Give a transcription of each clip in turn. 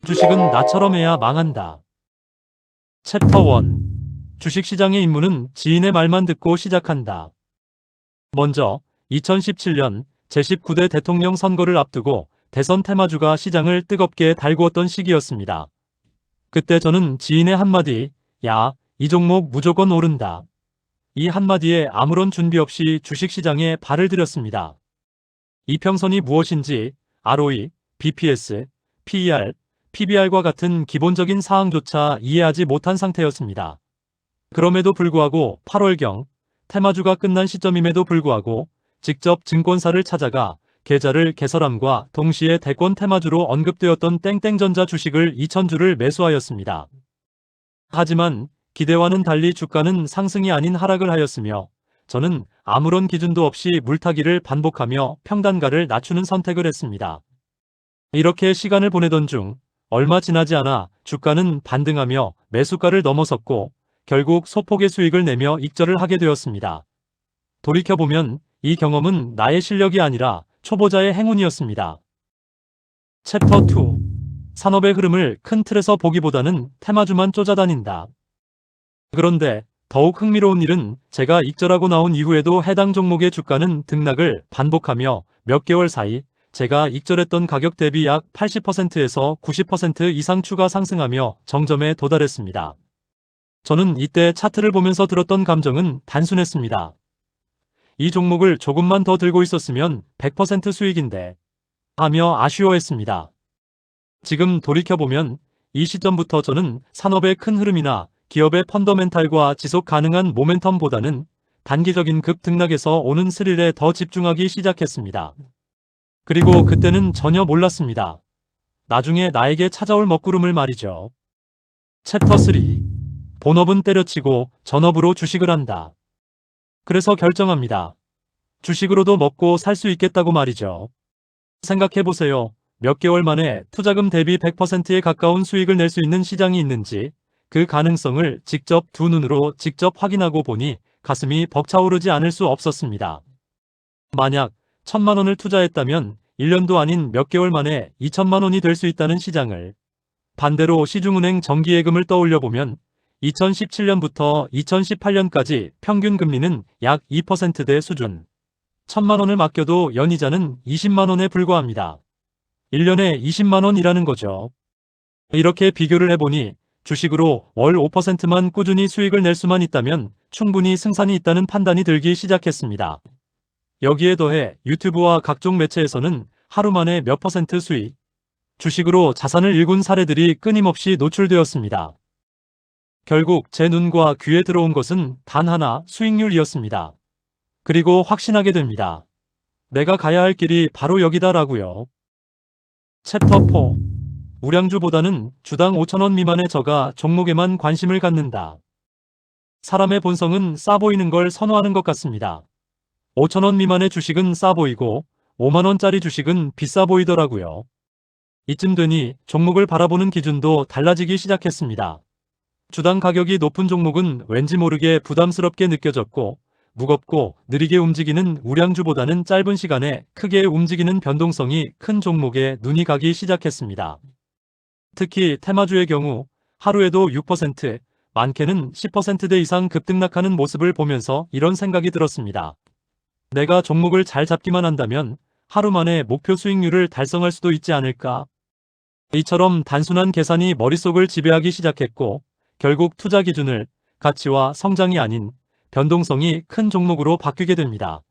주식은 나처럼 해야 망한다. 챕터 1. 주식시장의 입문은 지인의 말만 듣고 시작한다. 먼저 2017년 제19대 대통령 선거를 앞두고 대선 테마주가 시장을 뜨겁게 달구었던 시기였습니다. 그때 저는 지인의 한마디, 야, 이 종목 무조건 오른다. 이 한마디에 아무런 준비 없이 주식시장에 발을 들였습니다. 이평선이 무엇인지 ROE, BPS, PER, PBR과 같은 기본적인 사항조차 이해하지 못한 상태였습니다. 그럼에도 불구하고 8월경 테마주가 끝난 시점임에도 불구하고 직접 증권사를 찾아가 계좌를 개설함과 동시에 대권 테마주로 언급되었던 땡땡전자 주식을 2,000주를 매수하였습니다. 하지만 기대와는 달리 주가는 상승이 아닌 하락을 하였으며 저는 아무런 기준도 없이 물타기를 반복하며 평단가를 낮추는 선택을 했습니다. 이렇게 시간을 보내던 중 얼마 지나지 않아 주가는 반등하며 매수가를 넘어섰고 결국 소폭의 수익을 내며 익절을 하게 되었습니다. 돌이켜보면 이 경험은 나의 실력이 아니라 초보자의 행운이었습니다. 챕터 2. 산업의 흐름을 큰 틀에서 보기보다는 테마주만 쫓아다닌다. 그런데 더욱 흥미로운 일은 제가 익절하고 나온 이후에도 해당 종목의 주가는 등락을 반복하며 몇 개월 사이 제가 익절했던 가격 대비 약 80%에서 90% 이상 추가 상승하며 정점에 도달했습니다. 저는 이때 차트를 보면서 들었던 감정은 단순했습니다. 이 종목을 조금만 더 들고 있었으면 100% 수익인데 하며 아쉬워했습니다. 지금 돌이켜보면 이 시점부터 저는 산업의 큰 흐름이나 기업의 펀더멘탈과 지속 가능한 모멘텀보다는 단기적인 급등락에서 오는 스릴에 더 집중하기 시작했습니다. 그리고 그때는 전혀 몰랐습니다. 나중에 나에게 찾아올 먹구름을 말이죠. 챕터 3. 본업은 때려치고 전업으로 주식을 한다. 그래서 결정합니다. 주식으로도 먹고 살 수 있겠다고 말이죠. 생각해보세요. 몇 개월 만에 투자금 대비 100%에 가까운 수익을 낼 수 있는 시장이 있는지 그 가능성을 직접 두 눈으로 직접 확인하고 보니 가슴이 벅차오르지 않을 수 없었습니다. 만약 1,000만 원을 투자했다면 1년도 아닌 몇 개월 만에 2,000만 원이 될 수 있다는 시장을, 반대로 시중은행 정기예금을 떠올려보면 2017년부터 2018년까지 평균 금리는 약 2%대 수준, 1,000만 원을 맡겨도 연이자는 20만 원에 불과합니다. 1년에 20만 원이라는 거죠. 이렇게 비교를 해보니 주식으로 월 5%만 꾸준히 수익을 낼 수만 있다면 충분히 승산이 있다는 판단이 들기 시작했습니다. 여기에 더해 유튜브와 각종 매체에서는 하루 만에 몇 퍼센트 수익, 주식으로 자산을 일군 사례들이 끊임없이 노출되었습니다. 결국 제 눈과 귀에 들어온 것은 단 하나, 수익률이었습니다. 그리고 확신하게 됩니다. 내가 가야 할 길이 바로 여기다라고요. 챕터 4. 우량주보다는 주당 5,000원 미만의 저가 종목에만 관심을 갖는다. 사람의 본성은 싸 보이는 걸 선호하는 것 같습니다. 5,000원 미만의 주식은 싸 보이고 5만 원짜리 주식은 비싸 보이더라고요. 이쯤 되니 종목을 바라보는 기준도 달라지기 시작했습니다. 주당 가격이 높은 종목은 왠지 모르게 부담스럽게 느껴졌고 무겁고 느리게 움직이는 우량주보다는 짧은 시간에 크게 움직이는 변동성이 큰 종목에 눈이 가기 시작했습니다. 특히 테마주의 경우 하루에도 6%, 많게는 10%대 이상 급등락하는 모습을 보면서 이런 생각이 들었습니다. 내가 종목을 잘 잡기만 한다면 하루 만에 목표 수익률을 달성할 수도 있지 않을까? 이처럼 단순한 계산이 머릿속을 지배하기 시작했고 결국 투자 기준을 가치와 성장이 아닌 변동성이 큰 종목으로 바뀌게 됩니다.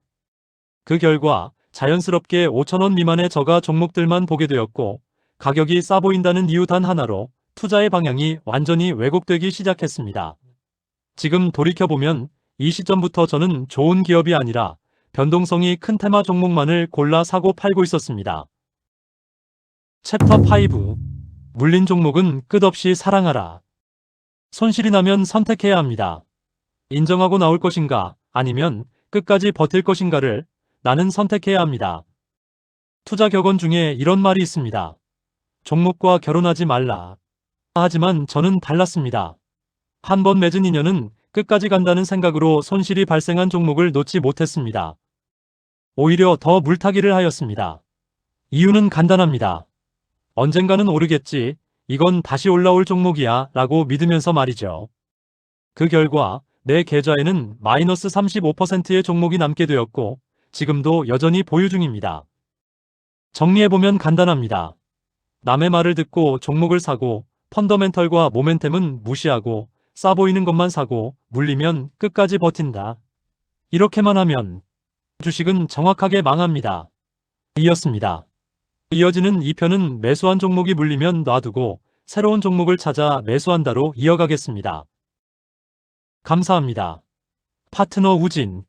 그 결과 자연스럽게 5,000원 미만의 저가 종목들만 보게 되었고 가격이 싸 보인다는 이유 단 하나로 투자의 방향이 완전히 왜곡되기 시작했습니다. 지금 돌이켜보면 이 시점부터 저는 좋은 기업이 아니라 변동성이 큰 테마 종목만을 골라 사고 팔고 있었습니다. 챕터 5. 물린 종목은 끝없이 사랑하라. 손실이 나면 선택해야 합니다. 인정하고 나올 것인가 아니면 끝까지 버틸 것인가를 나는 선택해야 합니다. 투자 격언 중에 이런 말이 있습니다. 종목과 결혼하지 말라. 하지만 저는 달랐습니다. 한 번 맺은 인연은 끝까지 간다는 생각으로 손실이 발생한 종목을 놓지 못했습니다. 오히려 더 물타기를 하였습니다. 이유는 간단합니다. 언젠가는 오르겠지. 이건 다시 올라올 종목이야 라고 믿으면서 말이죠. 그 결과 내 계좌에는 마이너스 35%의 종목이 남게 되었고 지금도 여전히 보유 중입니다. 정리해보면 간단합니다. 남의 말을 듣고 종목을 사고 펀더멘털과 모멘텀은 무시하고 싸 보이는 것만 사고 물리면 끝까지 버틴다. 이렇게만 하면 주식은 정확하게 망합니다. 이었습니다. 이어지는 2편은 매수한 종목이 물리면 놔두고 새로운 종목을 찾아 매수한다로 이어가겠습니다. 감사합니다. 파트너 우진